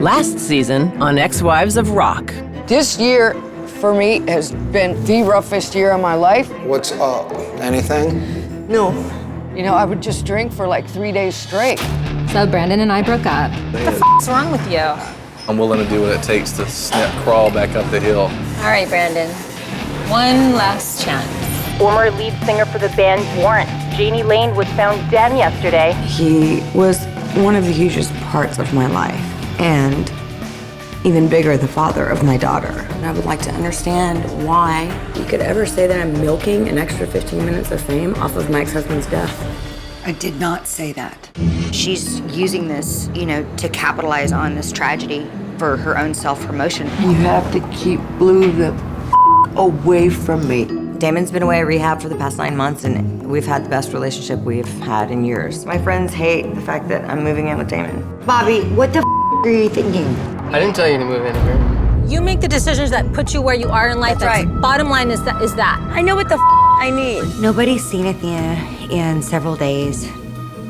Last season on Ex-Wives of Rock. This year, for me, has been the roughest year of my life. What's up? Anything? No. You know, I would just drink for like 3 days straight. So Brandon and I broke up. What the f***'s wrong with you? I'm willing to do what it takes to crawl back up the hill. All right, Brandon. One last chance. Former lead singer for the band Warrant, Jani Lane, was found dead yesterday. He was one of the hugest parts of my life, and even bigger, the father of my daughter. And I would like to understand why you could ever say that I'm milking an extra 15 minutes of fame off of my ex-husband's death. I did not say that. She's using this, to capitalize on this tragedy for her own self-promotion. You have to keep Blue the away from me. Damon's been away at rehab for the past 9 months, and we've had the best relationship we've had in years. My friends hate the fact that I'm moving in with Damon. Bobby, what the are you thinking? I didn't tell you to move anywhere. You make the decisions that put you where you are in life. That's right. Bottom line is that. I know what the I need. Nobody's seen Athena in several days.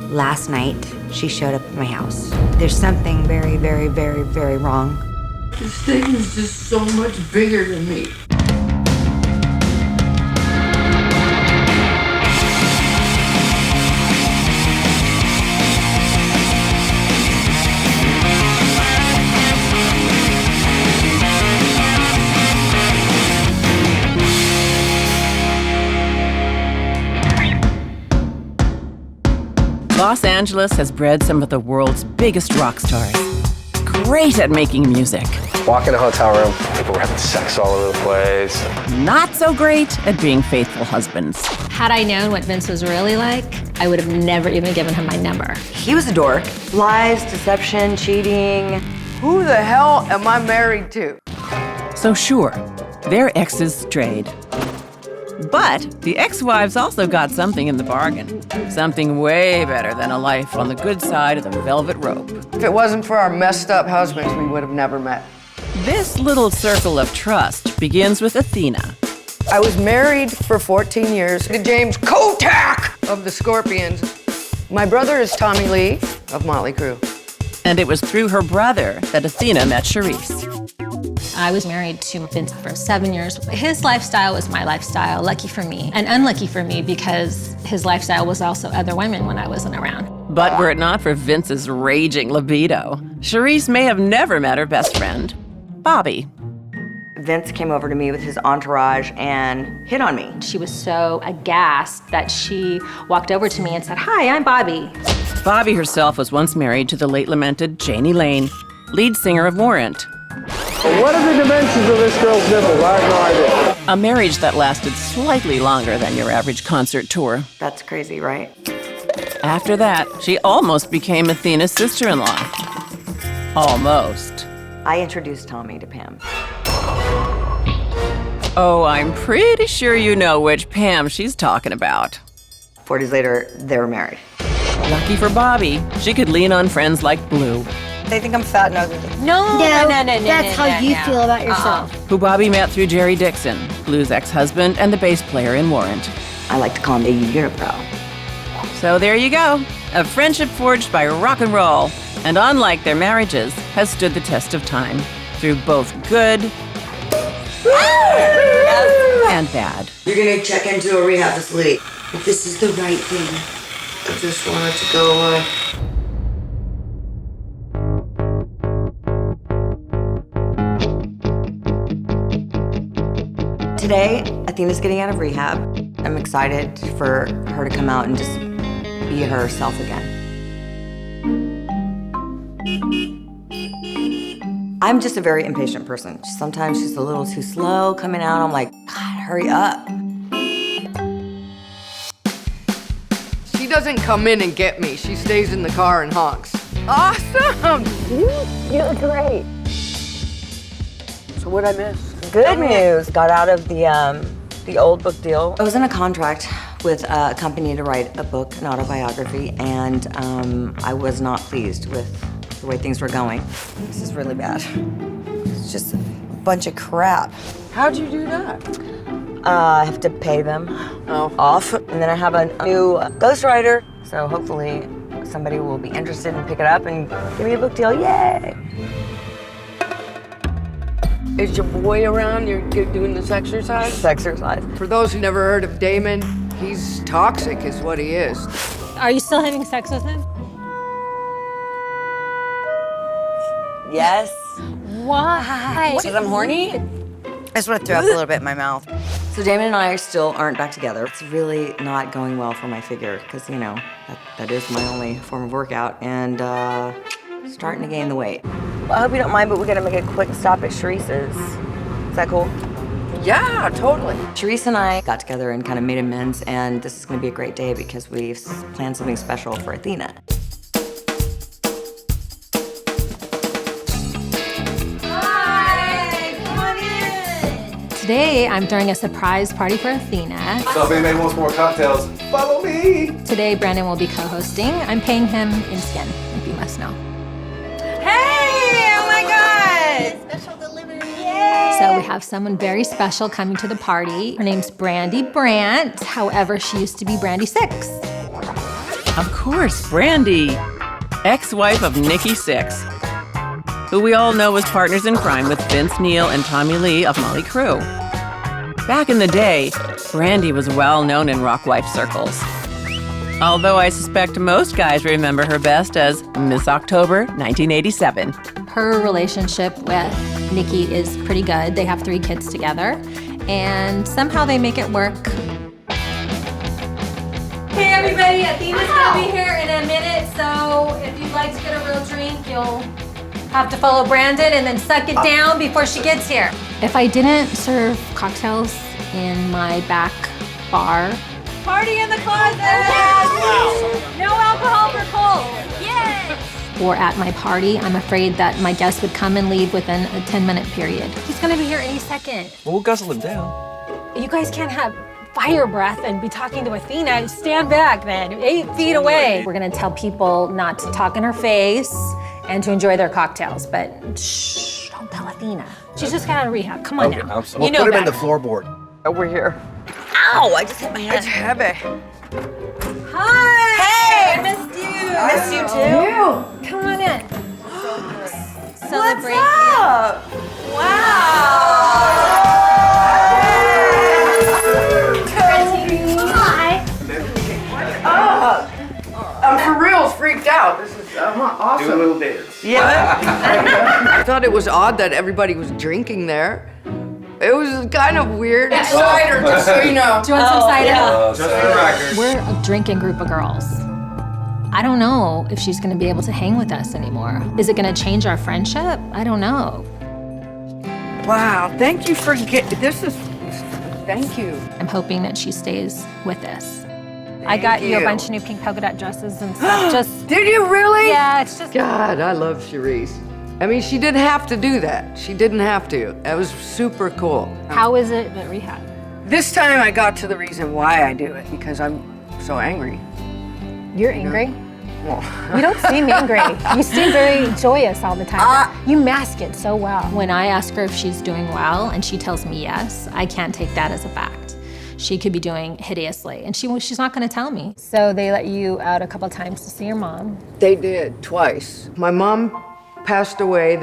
Last night, she showed up at my house. There's something very, very, very, very wrong. This thing is just so much bigger than me. Los Angeles has bred some of the world's biggest rock stars. Great at making music. Walk in a hotel room, people were having sex all over the place. Not so great at being faithful husbands. Had I known what Vince was really like, I would have never even given him my number. He was a dork. Lies, deception, cheating. Who the hell am I married to? So sure, their exes strayed. But the ex-wives also got something in the bargain. Something way better than a life on the good side of the velvet rope. If it wasn't for our messed up husbands, we would have never met. This little circle of trust begins with Athena. I was married for 14 years to James Kotak of the Scorpions. My brother is Tommy Lee of Motley Crue. And it was through her brother that Athena met Charisse. I was married to Vince for 7 years. His lifestyle was my lifestyle, lucky for me, and unlucky for me because his lifestyle was also other women when I wasn't around. But were it not for Vince's raging libido, Charisse may have never met her best friend, Bobby. Vince came over to me with his entourage and hit on me. She was so aghast that she walked over to me and said, "Hi, I'm Bobby." Bobby herself was once married to the late lamented Jani Lane, lead singer of Warrant. What are the dimensions of this girl's nipples? I have no idea. A marriage that lasted slightly longer than your average concert tour. That's crazy, right? After that, she almost became Athena's sister-in-law. Almost. I introduced Tommy to Pam. Oh, I'm pretty sure you know which Pam she's talking about. 4 days later, they were married. Lucky for Bobby, she could lean on friends like Blue, They think I'm fat and ugly. No. That's how you feel about yourself. who Bobby met through Jerry Dixon, Blue's ex-husband and the bass player in Warrant. I like to call him a unibrow. So there you go, a friendship forged by rock and roll, and unlike their marriages, has stood the test of time through both good and bad. You're gonna check into a rehab facility. If this is the right thing, I just want it to go away. Today, Athena's getting out of rehab. I'm excited for her to come out and just be herself again. I'm just a very impatient person. Sometimes she's a little too slow coming out. I'm like, God, hurry up. She doesn't come in and get me. She stays in the car and honks. Awesome! You look great. So what'd I miss? Good news. Got out of the old book deal. I was in a contract with a company to write a book, an autobiography, and I was not pleased with the way things were going. This is really bad. It's just a bunch of crap. How'd you do that? I have to pay them off, and then I have a new ghostwriter, so hopefully somebody will be interested and pick it up and give me a book deal. Yay! Is your boy around? You're doing this exercise? This exercise. For those who never heard of Damon, he's toxic is what he is. Are you still having sex with him? Yes. Why? Because I'm horny? I just want to throw up a little bit in my mouth. So Damon and I still aren't back together. It's really not going well for my figure because, you know, that is my only form of workout and starting to gain the weight. Well, I hope you don't mind, but we're gonna make a quick stop at Sharice's. Is that cool? Yeah, totally. Sharice and I got together and kind of made amends, and this is gonna be a great day because we've planned something special for Athena. Today, I'm throwing a surprise party for Athena. So if anybody wants more cocktails, follow me. Today, Brandon will be co-hosting. I'm paying him in skin, if you must know. Hey! Oh my God! Special delivery! Yay! So we have someone very special coming to the party. Her name's Brandy Brandt. However, she used to be Brandy Six. Of course, Brandy, ex-wife of Nikki Sixx, who we all know was partners in crime with Vince Neil and Tommy Lee of Mötley Crüe. Back in the day, Brandy was well known in rock wife circles. Although I suspect most guys remember her best as Miss October 1987. Her relationship with Nikki is pretty good. They have 3 kids together, and somehow they make it work. Hey everybody, Athena's gonna be here in a minute, so if you'd like to get a real drink, you'll have to follow Brandon and then suck it down before she gets here. If I didn't serve cocktails in my back bar, party in the closet! No alcohol for cold! Yay! Or at my party, I'm afraid that my guests would come and leave within a 10-minute period. He's gonna be here any second. Well, we'll guzzle him down. You guys can't have fire breath and be talking to Athena. Stand back then, 8 feet away. We're gonna tell people not to talk in her face and to enjoy their cocktails, but shh, don't tell Athena. She's just got out of rehab. Come on now. I'm sorry. You know Put him in better. the floorboard. Over here. Ow! I just hit my head. It's heavy. Hi! Hey! I missed you. I missed you too. Come on in. Celebrate What's up? Wow! Hi. I'm for real freaked out. This is awesome. Do a little dance. Yeah. I thought it was odd that everybody was drinking there. It was kind of weird. It's cider, just so you know. Do you want some cider? Just for the record. We're a drinking group of girls. I don't know if she's gonna be able to hang with us anymore. Is it gonna change our friendship? I don't know. Wow, thank you for thank you. I'm hoping that she stays with us. I got you a you. bunch of new pink polka dot dresses and stuff. Just Did you really? yeah, it's just God, I love Sharice. I mean, she didn't have to do that. She didn't have to. That was super cool. How is it at rehab? This time I got to the reason why I do it, because I'm so angry. You're angry? Well, You don't seem angry. You seem very joyous all the time. You mask it so well. When I ask her if she's doing well and she tells me yes, I can't take that as a fact. She could be doing hideously, and she's not going to tell me. So they let you out a couple times to see your mom. they did twice. My mom passed away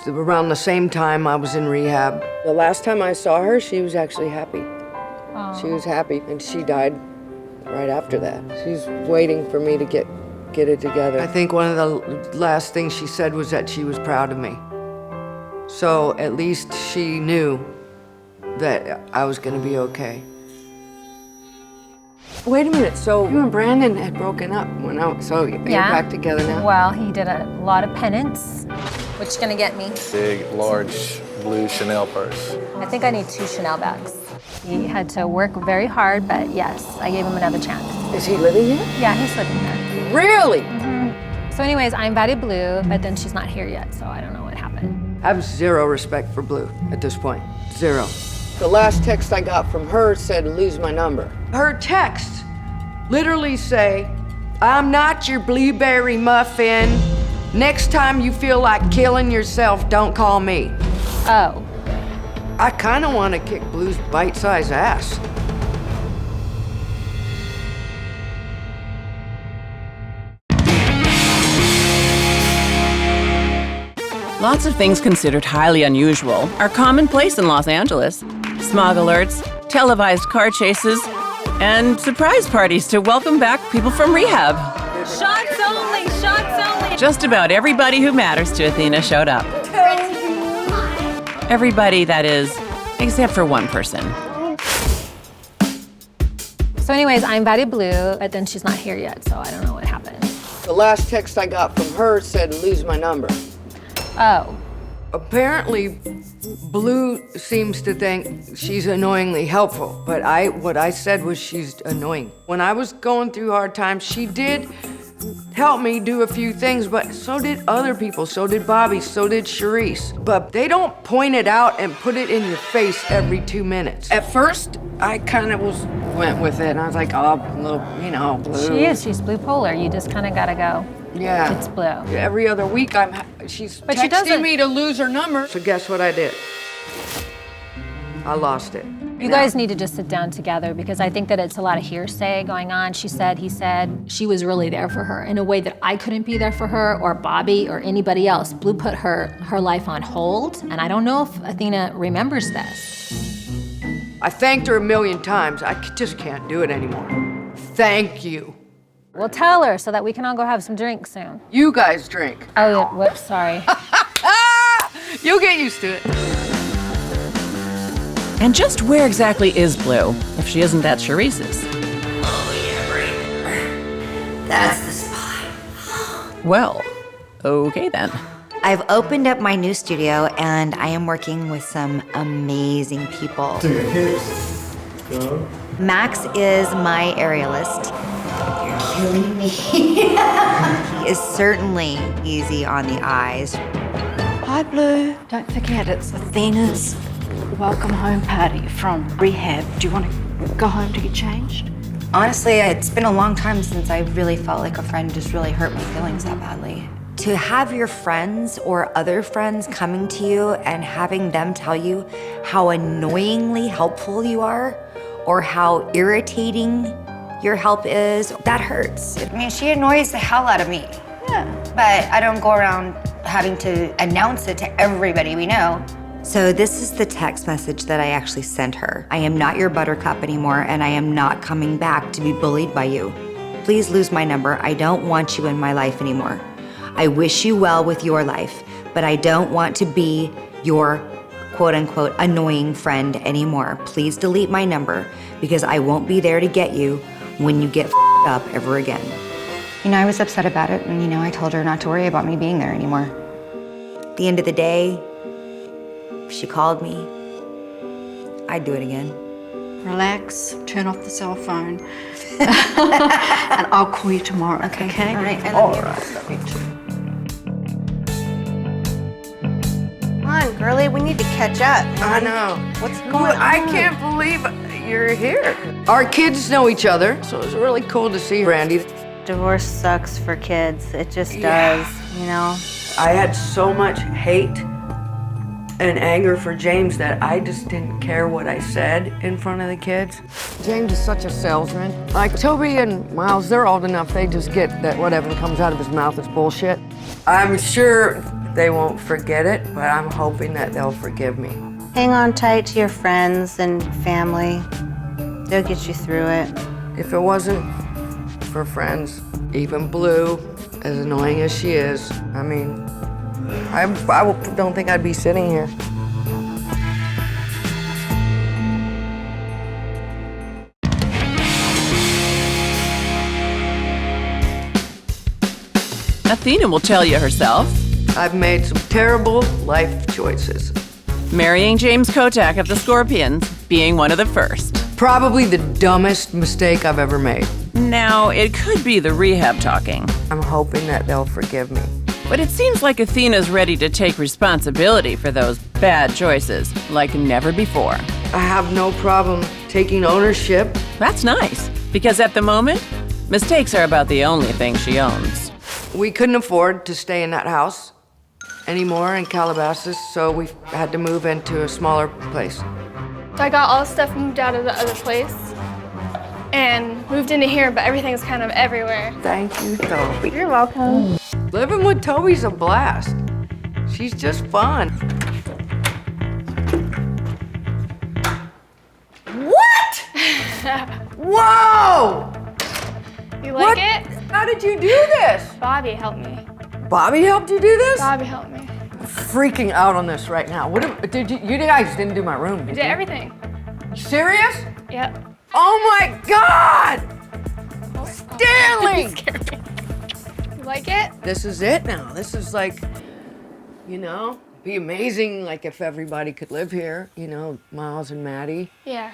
around the same time I was in rehab. The last time I saw her, she was actually happy. She was happy, and she died right after that. She's waiting for me to get it together. I think one of the last things she said was that she was proud of me. So at least she knew that I was gonna be okay. Wait a minute, so you and Brandon had broken up so you're back together now? Well, he did a lot of penance. What you gonna get me? Big, large, blue Chanel purse. I think I need 2 Chanel bags. He had to work very hard, but yes, I gave him another chance. Is he living here? Yeah, he's living there. Really? So anyways, I invited Blue, but then she's not here yet, so I don't know what happened. I have zero respect for Blue at this point. Zero. The last text I got from her said, lose my number. Her texts literally say, I'm not your blueberry muffin. Next time you feel like killing yourself, don't call me. Oh. I kind of want to kick Blue's bite-sized ass. Lots of things considered highly unusual are commonplace in Los Angeles. Smog alerts, televised car chases, and surprise parties to welcome back people from rehab. Shots only, shots only. Just about everybody who matters to Athena showed up. Everybody, that is, except for one person. So anyways, I invited Blue, but then she's not here yet, so I don't know what happened. The last text I got from her said, lose my number. Oh. Apparently, Blue seems to think she's annoyingly helpful, but what I said was she's annoying. When I was going through hard times, she did help me do a few things, but so did other people. So did Bobby, so did Charisse. But they don't point it out and put it in your face every 2 minutes. At first, I kind of went with it, and I was like, oh, little, Blue. She's blue polar. You just kind of gotta go. Yeah. It's blue. Every other week, she's But she texting doesn't- me to lose her number. So guess what I did? I lost it. You guys need to just sit down together because I think that it's a lot of hearsay going on. She said, he said, she was really there for her in a way that I couldn't be there for her or Bobby or anybody else. Blue put her life on hold, and I don't know if Athena remembers this. I thanked her a million times. I just can't do it anymore. Thank you. We'll tell her so that we can all go have some drinks soon. You guys drink. Oh, yeah, whoops, sorry. You'll get used to it. And just where exactly is Blue, if she isn't at Charisse's? That's the spot. Well, okay then. I've opened up my new studio and I am working with some amazing people. To your hips. Go. Max is my aerialist. You're killing me. He is certainly easy on the eyes. Hi, Blue. Don't forget, it's Athena's welcome home party from rehab. Do you want to go home to get changed? Honestly, it's been a long time since I really felt like a friend just really hurt my feelings that badly. To have your friends or other friends coming to you and having them tell you how annoyingly helpful you are or how irritating your help is, that hurts. I mean, she annoys the hell out of me. Yeah. But I don't go around having to announce it to everybody we know. So this is the text message that I actually sent her. I am not your buttercup anymore, and I am not coming back to be bullied by you. Please lose my number. I don't want you in my life anymore. I wish you well with your life, but I don't want to be your quote-unquote annoying friend anymore. Please delete my number because I won't be there to get you when you get up ever again. You know, I was upset about it, and I told her not to worry about me being there anymore. At the end of the day, if she called me, I'd do it again. Relax, turn off the cell phone, and I'll call you tomorrow, okay? All right. All right. Come on, girlie, we need to catch up. I know. What's going on? I can't believe you're here. Our kids know each other, so it was really cool to see Randy. Divorce sucks for kids. It just does, I had so much hate and anger for James that I just didn't care what I said in front of the kids. James is such a salesman. Like Toby and Miles, they're old enough, they just get that whatever comes out of his mouth is bullshit. I'm sure they won't forget it, but I'm hoping that they'll forgive me. Hang on tight to your friends and family. They'll get you through it. If it wasn't for friends, even Blue, as annoying as she is, I mean, I don't think I'd be sitting here. Athena will tell you herself. I've made some terrible life choices. Marrying James Kotak of the Scorpions being one of the first. Probably the dumbest mistake I've ever made. Now, it could be the rehab talking. I'm hoping that they'll forgive me. But it seems like Athena's ready to take responsibility for those bad choices, like never before. I have no problem taking ownership. That's nice, because at the moment, mistakes are about the only thing she owns. We couldn't afford to stay in that house anymore in Calabasas, so we had to move into a smaller place. So I got all the stuff moved out of the other place and moved into here, but everything's kind of everywhere. Thank you, Toby. You're welcome. Living with Toby's a blast. She's just fun. What? Whoa! You like it? How did you do this? Bobby helped me. Bobby helped you do this? Bobby helped me. Freaking out on this right now. What did you guys didn't do my room, did Did you? everything. Serious? Yep. Oh my God! Stanley! You scared me. You like it? This is it now. This is like, you know, be amazing like if everybody could live here, you know, Miles and Maddie. Yeah.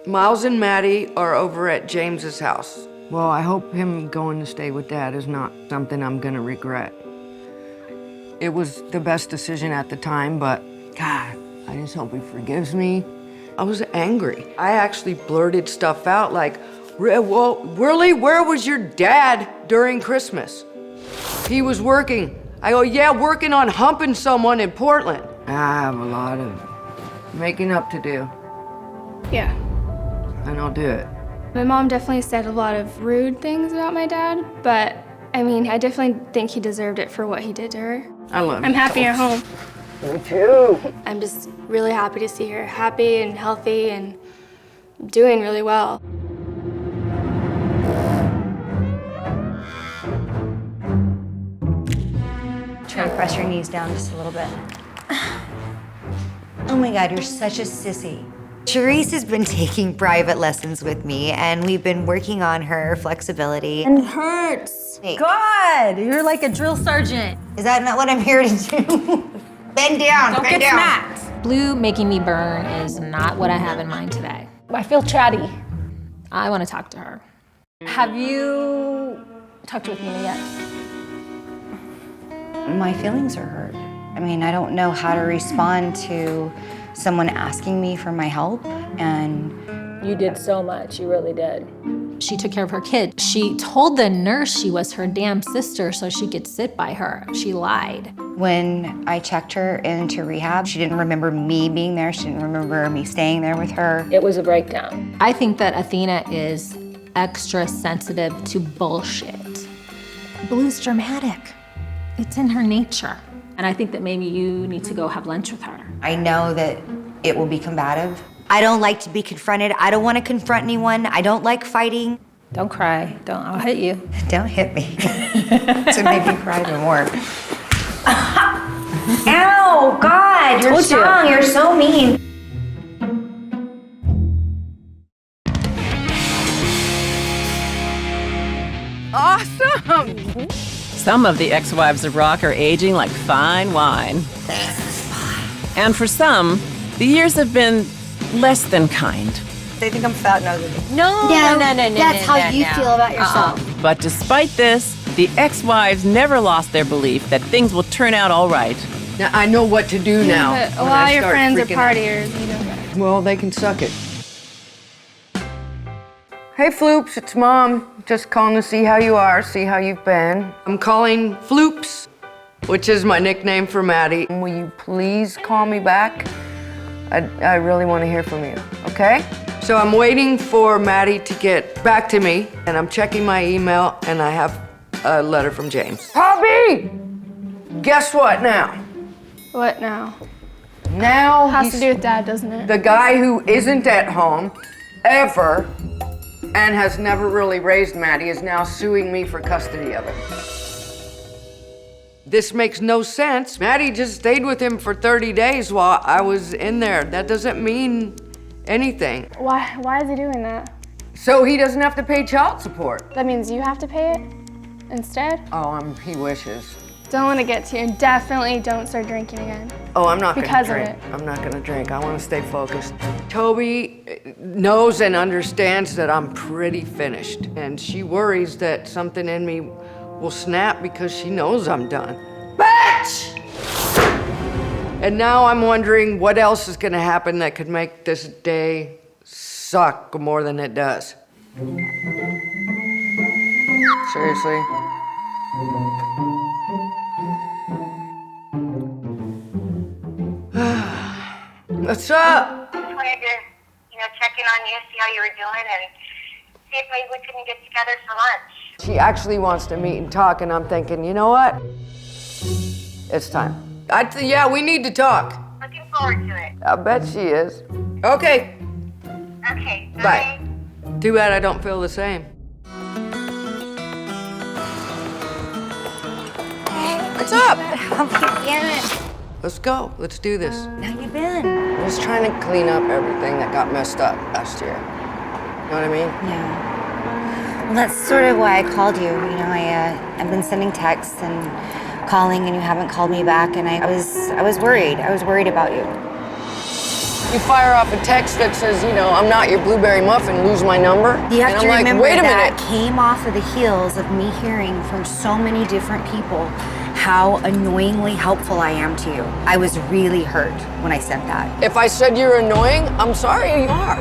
Miles and Maddie are over at James's house. Well, I hope him going to stay with Dad is not something I'm gonna regret. It was the best decision at the time, but God, I just hope he forgives me. I was angry. I actually blurted stuff out like, well, really, where was your dad during Christmas? He was working. I go, yeah, working on humping someone in Portland. I have a lot of making up to do, Yeah. and I'll do it. My mom definitely said a lot of rude things about my dad, but I mean, I definitely think he deserved it for what he did to her. I love I'm you. happy at home. Me too. I'm just really happy to see her happy and healthy and doing really well. Try to press your knees down just a little bit. Oh my God, you're such a sissy. Charisse has been taking private lessons with me, and we've been working on her flexibility. It hurts. God, you're like a drill sergeant. Is that not what I'm here to do? Bend down, Don't bend get down. smacked. Blue making me burn is not what I have in mind today. I feel chatty. I want to talk to her. Have you talked to Athena yet? My feelings are hurt. I mean, I don't know how to respond to someone asking me for my help, and You did so much, you really did. She took care of her kid. She told the nurse she was her damn sister so she could sit by her. She lied. when I checked her into rehab, she didn't remember me being there. She didn't remember me staying there with her. It was a breakdown. I think that Athena is extra sensitive to bullshit. Blue's dramatic. It's in her nature. And I think that maybe you need to go have lunch with her. I know that it will be combative. I don't like to be confronted. I don't want to confront anyone. I don't like fighting. Don't cry. I'll hit you. Don't hit me. To make me cry even more. Ow, God, you're strong. You're so mean. Awesome! Some of the ex-wives of rock are aging like fine wine. And for some, the years have been less than kind. They think I'm fat and ugly. No, that's how you feel about yourself. But despite this, the ex-wives never lost their belief that things will turn out all right. Now I know what to do now. But a when lot I of your start friends are freaking out. partiers, you know that. Well, they can suck it. Hey, Floops, it's Mom. Just calling to see how you are, see how you've been. I'm calling Floops, which is my nickname for Maddie. Will you please call me back? I really want to hear from you, okay? So I'm waiting for Maddie to get back to me, and I'm checking my email, and I have a letter from James. Hubby! Guess what now? What now? Now Has he's to do with Dad, doesn't it? the guy who isn't at home ever and has never really raised Maddie is now suing me for custody of him. This makes no sense. Maddie just stayed with him for 30 days while I was in there. That doesn't mean anything. Why is he doing that? So he doesn't have to pay child support. That means you have to pay it instead? Oh, he wishes. Don't want to get to you. Definitely don't start drinking again. Oh, I'm not gonna Because of drink. it. I'm not gonna drink. I wanna stay focused. Toby knows and understands that I'm pretty finished. And she worries that something in me will snap because she knows I'm done. Bitch! And now I'm wondering what else is gonna happen that could make this day suck more than it does. Seriously? What's up? Just wanted to, check in on you, see how you were doing, and see if maybe we couldn't get together for lunch. She actually wants to meet and talk, and I'm thinking, you know what? It's time. Yeah, we need to talk. Looking forward to it. I bet she is. Okay. Okay, Bye. Too bad I don't feel the same. What's up? How have you been? Let's go. Let's do this. How you been? I'm just trying to clean up everything that got messed up last year. You know what I mean? Yeah. Well, that's sort of why I called you. You know, I've been sending texts and calling, and you haven't called me back, and I was worried. I was worried about you. You fire off a text that says, you know, I'm not your blueberry muffin, lose my number. You have and to I'm remember like, wait a that minute. came off of the heels of me hearing from so many different people how annoyingly helpful I am to you. I was really hurt when I sent that. If I said you're annoying, I'm sorry you are.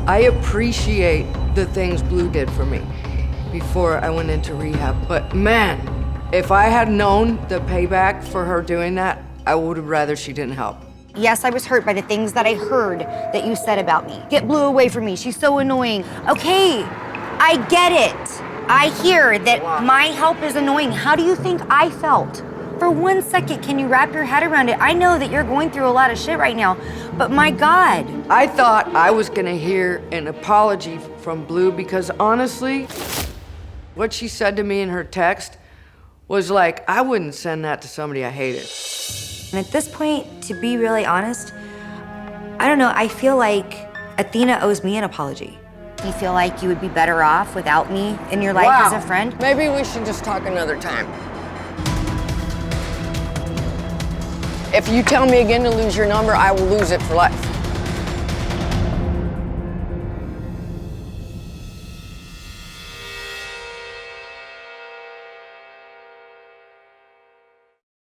I appreciate the things Blue did for me before I went into rehab, but man, if I had known the payback for her doing that, I would have rather she didn't help. Yes, I was hurt by the things that I heard that you said about me. Get Blue away from me, she's so annoying. Okay, I get it. I hear that my help is annoying. How do you think I felt? For 1 second, can you wrap your head around it? I know that you're going through a lot of shit right now, but my God. I thought I was gonna hear an apology from Blue because honestly, what she said to me in her text was like, I wouldn't send that to somebody I hated. And at this point, to be really honest, I don't know, I feel like Athena owes me an apology. Do you feel like you would be better off without me in your life as a friend? Maybe we should just talk another time. If you tell me again to lose your number, I will lose it for life.